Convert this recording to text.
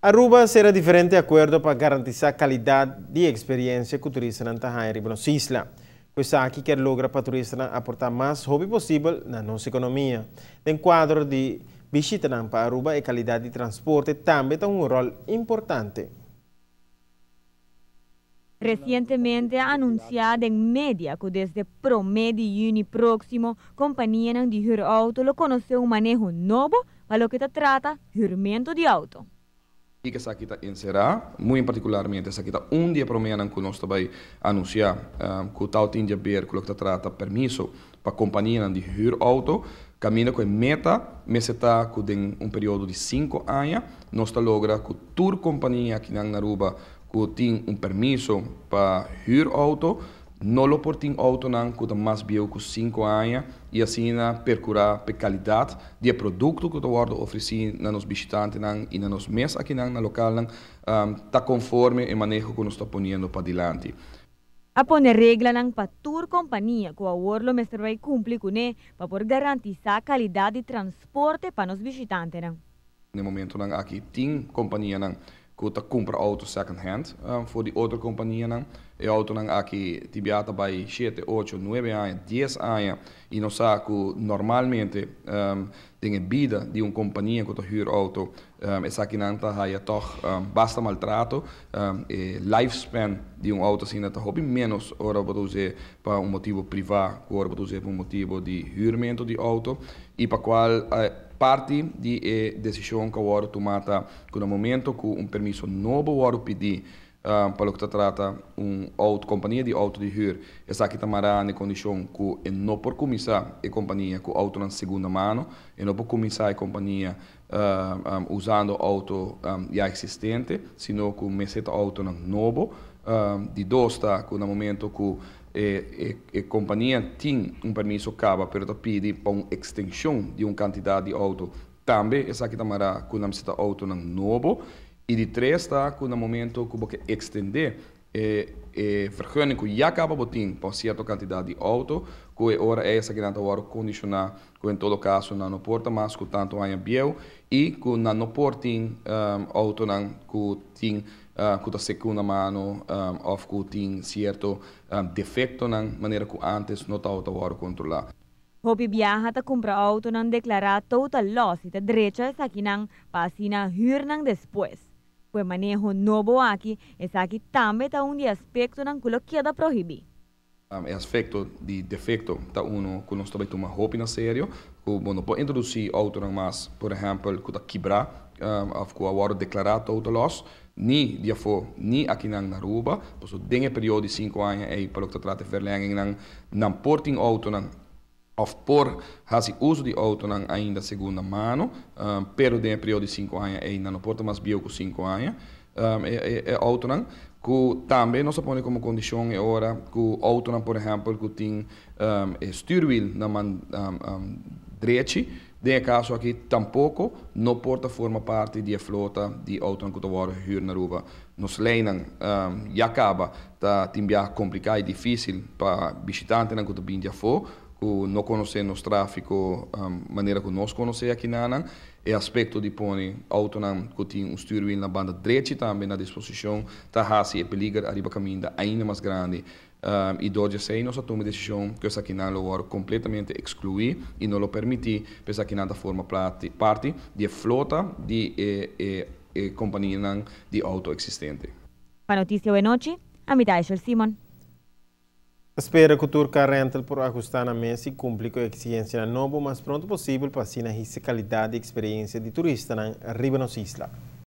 Aruba será diferente acordo para garantizar qualidade de experiência que o turista não está em nas islas. Coisa aqui quer lograr para o turista aportar mais hobby possível na nossa economia. No quadro de visita para Aruba e qualidade de transporte também tem um rol importante. Recientemente anunciado en media que desde promedio de junio próximo, compañía de Hur Auto lo conoce un manejo nuevo para lo que se trata juramiento de auto. E que essa aqui está encerrada, muito particularmente, essa aqui está dia para mim que nós também anunciar que o tal tem de ver que se trata permisso para a companhia de huurauto, caminha com meta, mas está com um período de 5 anos, nós está logra que toda companhia aqui na Aruba que tem permisso para huurauto, não lo por tem auto não que está mais bem que 5 anos e assim percurar a qualidade de produto que está oferecido nos visitantes e nos meses aqui na local está conforme o manejo que nós está ponendo para diante. A poner regla ng patur companhia que agora o mestre vai cumprir com ele para por garantizar a qualidade de transporte para os visitantes. No momento aqui tem companhia que está compra auto second hand voor die outra companhia e auto aqui tibiata bij 7, 8, 9 anos, 10 anos e não sabe que normalmente tem vida de companhia que está huur auto essa aqui não está aí toch basta maltrato lifespan de auto assim está hobby menos ora para usar para motivo privado ora para usar para motivo de huurmento de auto e para qual parte de decisão que agora tomada que no momento que permisso novo agora pedir para o que se trata companhia de auto de huur, essa aqui tamará na condição que não por começar a companhia com auto na segunda mão, e não por começar a companhia usando auto já existente, sino que meseta auto novo, de dois está que no momento que a companhia tem permisso acaba, pero pede para uma extensão de uma quantidade de auto, também essa aqui tamará que não meseta auto novo. E de 3 está que no momento que você extender vergunning que já acaba botin para certa quantidade de auto, que ora é essa que não está condicionar, que em todo caso não porta mais que tanto aí biel e que não porta auto não que tem que da segunda mão ou que tem certo defeito na maneira que antes não estava controlar. Hopi viaja ta compra auto nang declarar total loss e ta derecha sa kinang pasina huur nang después. Pues manejo novo aqui, essa aqui também tá de aspecto nang kulo queda prohibir. Aspecto de defeito tá que nós também toma roupa na sério, que não pode introduzir auto nang mas, por exemplo, que tá quebrar, que agora declarar total loss, ni diafo ni aqui na Aruba, pois tem período de 5 anos aí para o que trata de verlenging nang porting auto nang of por fazer uso de auto ainda segunda mão, pero tem período de 5 anos ainda não porta mais bio que 5 anos, auto que também nós põe como condição é hora que o auto por exemplo que tem stuurwiel na mão direita, de caso aqui tampouco não porta forma parte da frota de auto que está huur na Aruba. Nos leinan já acaba tá timbia complicado e difícil para visitante que está vindo fora que não conhecemos tráfego maneira que nós conhecemos aqui na é aspecto de pôr auto que tem stuurwiel na banda direita também na disposição tá assim é perigo arriba caminho ainda mais grande e doje sei nós tomamos decisão que essa aqui não lo completamente excluir e não lo permitir para essa aqui não forma parte de frota de companhia de auto existente. Para notícia de noite, a mitad é Simon. Espera que o Turca Rental por ajustar na mesa e cumprir com a exigência nova o mais pronto possível para assim a qualidade e experiência de turista na Riba nos Isla.